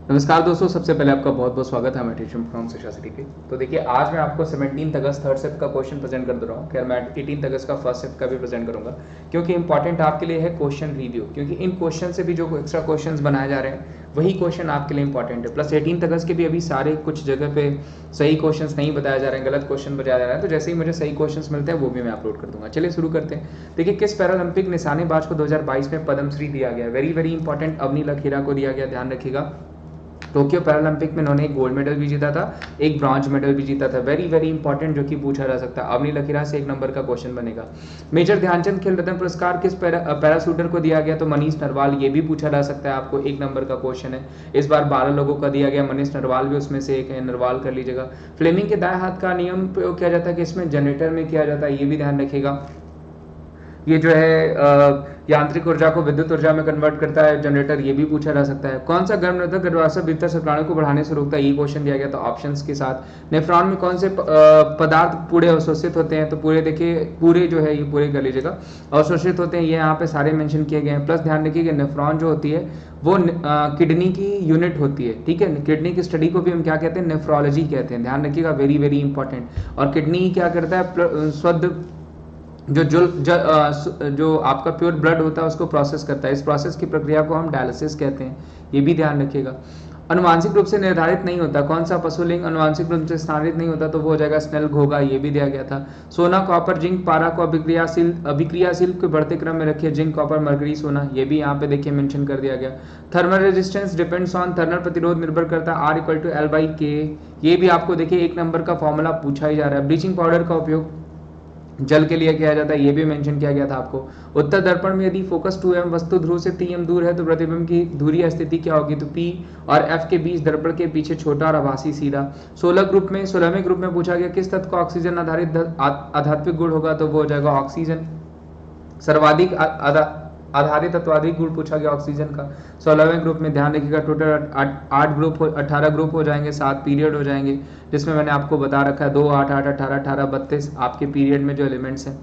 नमस्कार दोस्तों, सबसे पहले आपका बहुत बहुत स्वागत है मेडिटेशन फ्रॉम शिक्षा सिटी पे। तो देखिए, आज मैं आपको 17 अगस्त थर्ड शिफ्ट का क्वेश्चन प्रेजेंट कर दे रहा हूँ। खैर मैं 18 अगस्त का फर्स्ट शिफ्ट का भी प्रेजेंट करूंगा, क्योंकि इंपॉर्टेंट आपके लिए है क्वेश्चन रिव्यू, क्योंकि इन क्वेश्चन से भी जो एक्स्ट्रा क्वेश्चंस बनाए जा रहे हैं वही क्वेश्चन आपके लिए इंपॉर्टेंट है। प्लस 18 अगस्त के भी अभी सारे कुछ जगह पे सही क्वेश्चन नहीं बताए जा रहे हैं, गलत क्वेश्चन बताया जा रहा है। तो जैसे ही मुझे सही क्वेश्चन मिलते हैं वो भी मैं अपलोड कर दूंगा। चलिए शुरू करते हैं। देखिए, किस पैरालंपिक निशानेबाज को 2022 में पद्मश्री दिया गया? Very very important, Avani Lekhara को दिया गया, ध्यान रखिएगा। टोक्यो पैरालंपिक में उन्होंने एक गोल्ड मेडल भी जीता था, एक ब्रॉन्ज मेडल भी जीता था। वेरी वेरी इंपॉर्टेंट, जो कि पूछा जा सकता है। अवनी लकीरा से 1 नंबर का क्वेश्चन बनेगा। मेजर ध्यानचंद खेल रत्न पुरस्कार किस पैराशूटर को दिया गया? तो मनीष नरवाल, ये भी पूछा जा सकता है आपको, 1 नंबर का क्वेश्चन है। इस बार 12 लोगों का दिया गया, मनीष नरवाल भी उसमें से एक है, नरवाल कर लीजिएगा। फ्लेमिंग के दाएं हाथ का नियम प्रयोग किया जाता है कि इसमें जनरेटर में किया जाता है, ये भी ध्यान रखिएगा। ये जो है यांत्रिक ऊर्जा को विद्युत ऊर्जा में कन्वर्ट करता है जनरेटर, ये भी पूछा जा सकता है। कौन सा गर्भ निरोधक गर्भाशय भीतर शुक्राणु को बढ़ाने से रोकता है? ये क्वेश्चन दिया गया तो ऑप्शंस के साथ। नेफ्रॉन में कौन से पदार्थ पूरे अवशोषित होते हैं? तो पूरे देखिए, पूरे जो है ये पूरे कर लीजिएगा, अवशोषित होते हैं, ये यहाँ पे सारे मेंशन किए गए हैं। प्लस ध्यान रखिए, नेफ्रॉन जो होती है वो किडनी की यूनिट होती है, ठीक है। किडनी की स्टडी को भी हम क्या कहते हैं? नेफ्रोलॉजी कहते हैं, ध्यान रखिएगा, वेरी वेरी इंपॉर्टेंट। और किडनी क्या करता है? शुद्ध जो आपका प्योर ब्लड होता है उसको प्रोसेस करता है। इस प्रोसेस की प्रक्रिया को हम डायलिसिस कहते हैं, ये भी ध्यान रखिएगा। अनुवांशिक रूप से निर्धारित नहीं होता, कौन सा पशुलिंग अनुवांशिक रूप से स्थानित नहीं होता? तो वो हो जाएगा स्नेल घोगा, ये भी दिया गया था। सोना, कॉपर, जिंक, पारा को अभिक्रियाशील के बढ़ते क्रम में रखिए। जिंक, कॉपर, मरकरी, सोना, ये भी यहाँ पे देखिए मेंशन कर दिया गया। Thermal resistance depends on, thermal प्रतिरोध निर्भर करता है R=L/K, ये भी आपको देखिए 1 नंबर का फॉर्मूला पूछा ही जा रहा है। ब्लीचिंग पाउडर का उपयोग जल के लिए किया जाता है, ये भी मेंशन किया गया था आपको। उत्तर दर्पण में यदि फोकस 2m वस्तु ध्रुव से 3m दूर है तो प्रतिबिंब की धुरी स्थिति क्या होगी? तो P और F के बीच दर्पण के पीछे छोटा और आभासी सीधा। 16वें ग्रुप में पूछा गया किस तत्व का ऑक्सीजन आधारित आध्यात्मिक गुण होगा? तो वो हो जाएगा ऑक्सीजन। सर्वाधिक आधारित तत्वाधिक गुण पूछा गया ऑक्सीजन का। 16वें ग्रुप में ध्यान रखिएगा, टोटल 18 ग्रुप हो जाएंगे, 7 पीरियड हो जाएंगे, जिसमें मैंने आपको बता रखा है 2, 8, 8, 18, 18, 32 आपके पीरियड में जो एलिमेंट्स हैं।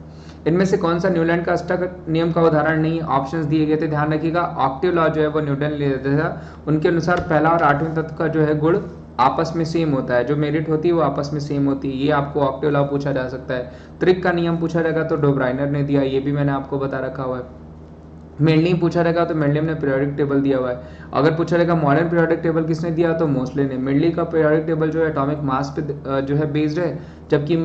इनमें से कौन सा न्यूलैंड का अष्टक नियम का उदाहरण नहीं है? ऑप्शंस दिए गए थे, ध्यान रखिएगा। ऑक्टेव लॉ जो है वो न्यूटन ले लेता था, उनके अनुसार पहला और 8वें तत्व का जो है गुण आपस में सेम होता है, जो मेरिट होती है वो आपस में सेम होती है। ये आपको ऑक्टेव लॉ पूछा जा सकता है। त्रिक का नियम पूछा जाएगा तो डोब्राइनर ने दिया, ये भी मैंने आपको बता रखा हुआ है। मेंडलिंग पूछा रहेगा तो मेंडलिंग ने पीरियोडिक टेबल दिया हुआ है। अगर पूछा रहेगा मॉडर्न पीरियोडिक टेबल किसने दिया? तो मोस्ले ने। मेंडली का पीरियोडिक टेबल जो है एटॉमिक मास पे जो है बेस्ड है, जबकि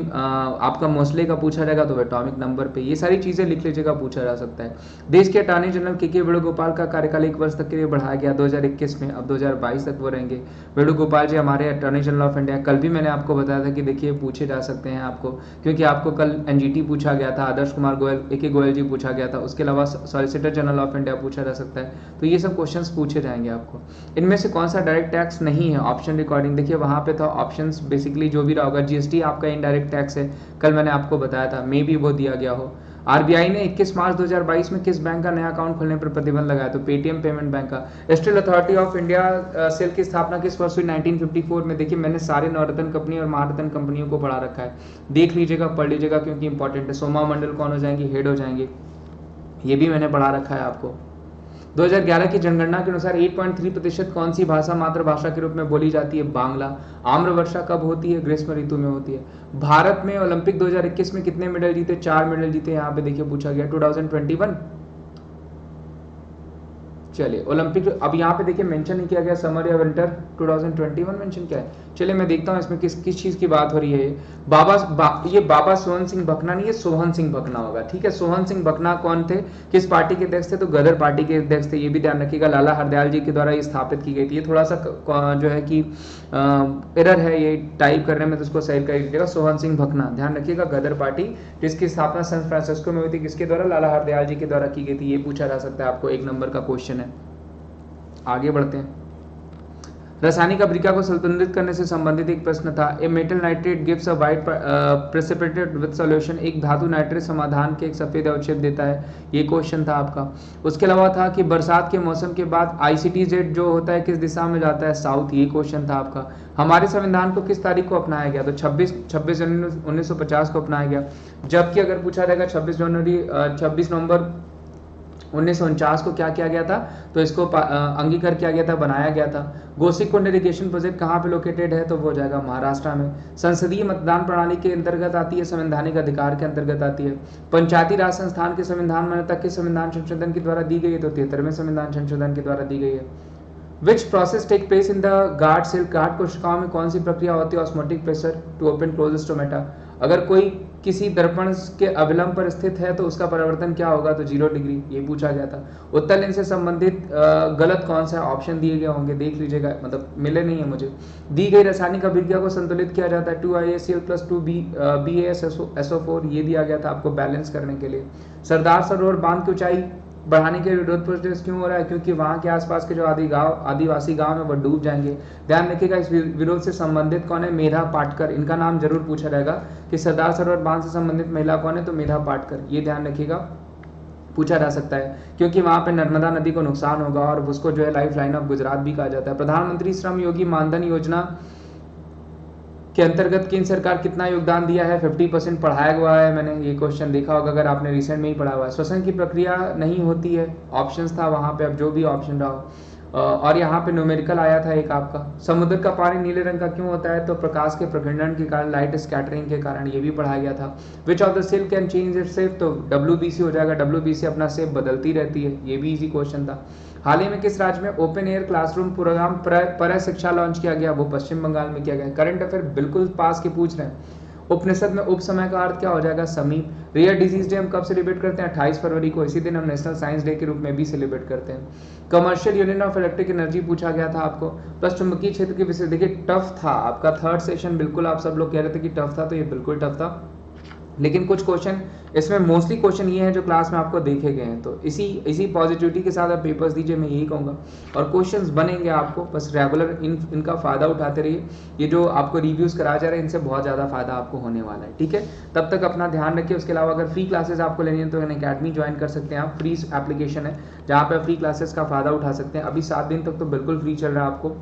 आपका मोस्ले का पूछा रहेगा तो एटॉमिक नंबर पे। ये सारी चीजें लिख लीजिएगा, पूछा जा सकता है। देश के अटॉर्नी जनरल के वेणुगोपाल का कार्यकाल 1 वर्ष तक के लिए बढ़ाया गया 2021 में, अब 2022 तक वो रहेंगे। वेणुगोपाल जी हमारे अटॉर्नी जनरल ऑफ इंडिया। कल भी मैंने आपको बताया था कि देखिए पूछे जा सकते हैं आपको, क्योंकि आपको कल एनजीटी पूछा गया था, आदर्श कुमार गोयल, ए गोयल जी पूछा गया था, उसके अलावा सॉलिसिटर जनरल ऑफ इंडिया पूछा जा सकता है। तो ये सब क्वेश्चंस पूछे जाएंगे आपको। इनमें से कौन सा डायरेक्ट टैक्स नहीं है? ऑप्शन रिकॉर्डिंग देखिए वहां पे था, ऑप्शंस बेसिकली जो भी रहा होगा। जीएसटी आपका इनडायरेक्ट टैक्स है, कल मैंने आपको बताया था, मे भी वो दिया गया हो। आरबीआई ने 21 मार्च 2022 में किस बैंक का नया अकाउंट खोलने पर प्रतिबंध लगाया? तो पेटीएम पेमेंट बैंक का। Steel authority of India SAIL की स्थापना किस वर्ष हुई? 1954 में। देखिए मैंने सारे नवरत्न कंपनी और महारत्न कंपनियों को पढ़ा रखा है, देख लीजिएगा, पढ़ लीजिएगा, क्योंकि इंपॉर्टेंट है। सोमा मंडल कौन हो जाएंगे? हेड हो जाएंगे, ये भी मैंने पढ़ा रखा है आपको। 2011 की जनगणना के अनुसार 8.3% कौन सी भाषा मातृभाषा के रूप में बोली जाती है? बांग्ला। आम्र वर्षा कब होती है? ग्रीष्म ऋतु में होती है। भारत में ओलंपिक 2021 में कितने मेडल जीते? 4 मेडल जीते, यहाँ पे देखिए पूछा गया। 2021 चलिए ओलंपिक, अब यहाँ पे देखिए मेंशन नहीं किया गया समर या विंटर, 2021 मेंशन किया है। चलिए मैं देखता हूँ इसमें किस चीज की बात हो रही है। ये बाबा सोहन सिंह भकना नहीं, ये सोहन सिंह भकना होगा, ठीक है। सोहन सिंह भकना कौन थे, किस पार्टी के अध्यक्ष थे? तो गदर पार्टी के अध्यक्ष थे, ये भी ध्यान रखिएगा। लाला हरदयाल जी के द्वारा ये स्थापित की गई थी। ये थोड़ा सा जो है कि एरर है ये टाइप करने में, तो उसको सही कर दीजिएगा। सोहन सिंह भकना, ध्यान रखिएगा, गदर पार्टी, जिसकी स्थापना सैन फ्रांसिस्को में हुई थी, किसके द्वारा? लाला हरदयाल जी के द्वारा की गई थी। ये पूछा जा सकता है आपको, 1 नंबर का क्वेश्चन है। आगे बढ़ते हैं। रासायनिक अभिक्रिया को संतुलित करने से संबंधित एक प्रश्न था। A metal nitrate gives a white precipitate with solution, एक धातु नाइट्रेट समाधान के एक सफेद अवक्षेप देता है, ये क्वेश्चन था आपका। उसके अलावा था कि बरसात के मौसम के बाद ICTZ जो होता है किस दिशा में जाता है? साउथ, ये क्वेश्चन था आपका। हमारे संविधान को किस तारीख को अपनाया गया? तो 26 जनवरी 1950 को अपनाया गया। जबकि अगर पूछा जाएगा 26 नवंबर 1949 को क्या किया गया था, तो इसको अंगीकार किया गया था, बनाया गया था। गोसीकुंड इरिगेशन प्रोजेक्ट कहाँ पे लोकेटेड है, तो वो हो जाएगा महाराष्ट्र में। संसदीय मतदान प्रणाली के अंतर्गत आती है, संवैधानिक अधिकार के अंतर्गत आती है। पंचायती राज संस्थान के संविधान मान्यता किस संविधान संशोधन के द्वारा दी गई है, तो 73वें संविधान संशोधन के द्वारा दी गई है। Which process take place in the guard cells, guard कोशिकाओं में कौन सी प्रक्रिया होती है, osmotic pressure to open close stomata. अगर कोई किसी दर्पण के अविलंब पर स्थित है तो उसका परिवर्तन क्या होगा, तो 0 डिग्री, ये पूछा गया था। उत्तल लेंस से संबंधित गलत कौन सा ऑप्शन दिए गए होंगे, देख लीजिएगा, मतलब मिले नहीं है मुझे। दी गई रासायनिक अभिक्रिया को संतुलित किया जाता है 2IACl + 2BaSO4, ये दिया गया था आपको बैलेंस करने के लिए। सरदार सरोवर बांध की ऊंचाई बढ़ाने के विरोध प्रोटेस्ट क्यों हो रहा है, क्योंकि वहां के आसपास के जो आदिवासी गांव है वो डूब जाएंगे। ध्यान रखिएगा, इस विरोध से संबंधित कौन है, मेधा पाटकर, इनका नाम जरूर पूछा जाएगा कि सरदार सरोवर बांध से संबंधित महिला कौन है, तो मेधा पाटकर, ये ध्यान रखिएगा, पूछा जा सकता है, क्योंकि वहां पे नर्मदा नदी को नुकसान होगा और उसको जो है लाइफ लाइन ऑफ गुजरात भी कहा जाता है। प्रधानमंत्री श्रम योगी मानधन योजना के अंतर्गत केंद्र सरकार कितना योगदान दिया है, 50% पढ़ाया हुआ है मैंने, ये क्वेश्चन देखा होगा अगर आपने रिसेंट में ही पढ़ा हुआ है। श्वसन की प्रक्रिया नहीं होती है, ऑप्शंस था वहां पे, अब जो भी ऑप्शन रहा हो। और यहाँ पे न्यूमेरिकल आया था एक आपका। समुद्र का पानी नीले रंग का क्यों होता है, तो प्रकाश के प्रखंडन के कारण, लाइट स्कैटरिंग के कारण, ये भी पढ़ाया गया था। Which of the cell can change its shape, तो WBC हो जाएगा, WBC अपना शेप बदलती रहती है, ये भी इजी क्वेश्चन था। हाल ही में किस राज्य में ओपन एयर क्लासरूम प्रोग्राम पर शिक्षा लॉन्च किया गया, वो पश्चिम बंगाल में किया गया। करंट अफेयर बिल्कुल पास के पूछ रहे हैं। उपनिषद में उप समय का अर्थ क्या हो जाएगा, समीप। रेयर डिजीज डे हम कब सेलिब्रेट करते हैं, 28 फरवरी को, इसी दिन हम नेशनल साइंस डे के रूप में भी सेलिब्रेट करते हैं। Commercial unit of electric energy पूछा गया था आपको। प्लस चुंबकीय क्षेत्र के विषय, देखिए टफ था आपका थर्ड सेशन, बिल्कुल आप सब लोग कह रहे थे कि टफ था, तो ये बिल्कुल टफ था, लेकिन कुछ क्वेश्चन इसमें मोस्टली क्वेश्चन ये हैं जो क्लास में आपको देखे गए हैं, तो इसी पॉजिटिविटी के साथ आप पेपर्स दीजिए, मैं यही कहूँगा। और क्वेश्चंस बनेंगे आपको, बस रेगुलर इनका फ़ायदा उठाते रहिए। ये जो आपको रिव्यूज़ कराया जा रहे हैं, इनसे बहुत ज़्यादा फायदा आपको होने वाला है, ठीक है। तब तक अपना ध्यान रखिए। उसके अलावा अगर फ्री क्लासेस आपको लेनी है तो अकेडमी ज्वाइन कर सकते हैं आप, फ्री एप्लीकेशन है जहाँ पर फ्री क्लासेस का फ़ायदा उठा सकते हैं। अभी 7 दिन तक तो बिल्कुल फ्री चल रहा है आपको,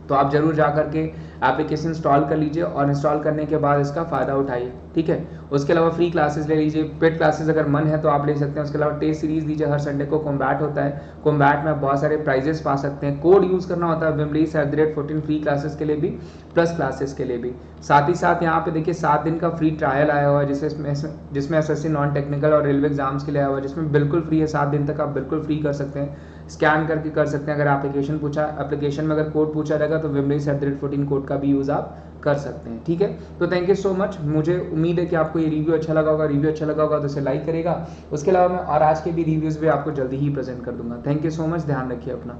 तो आप जरूर जा करके एप्लीकेशन इंस्टॉल कर लीजिए और इंस्टॉल करने के बाद इसका फ़ायदा उठाइए, ठीक है। उसके अलावा फ्री क्लासेस ले लीजिए, पेड क्लासेस अगर मन है तो आप ले सकते हैं। उसके अलावा टेस्ट सीरीज दीजिए, हर संडे को कॉम्बैट होता है, कॉम्बैट में आप बहुत सारे प्राइजेस पा सकते हैं। कोड यूज़ करना होता है wimleys@14 फ्री क्लासेस के लिए भी, प्लस क्लासेस के लिए भी। साथ ही साथ यहाँ पे देखिए 7 दिन का फ्री ट्रायल आया हुआ है, जिसमें SSC नॉन टेक्निकल और रेलवे एग्जाम्स के लिए आया हुआ है, जिसमें बिल्कुल फ्री है। 7 दिन तक आप बिल्कुल फ्री कर सकते हैं, स्कैन करके कर सकते हैं। अगर एप्लीकेशन में अगर कोड पूछा जाएगा तो wimleys@14 कोड का भी यूज़ आप कर सकते हैं, ठीक है। तो थैंक यू सो मच, मुझे उम्मीद है कि आपको ये रिव्यू अच्छा लगा होगा। रिव्यू अच्छा लगा होगा तो इसे लाइक करेगा। उसके अलावा मैं और आज के भी रिव्यूज़ भी आपको जल्दी ही प्रेजेंट कर दूंगा। थैंक यू सो मच, ध्यान रखिए अपना।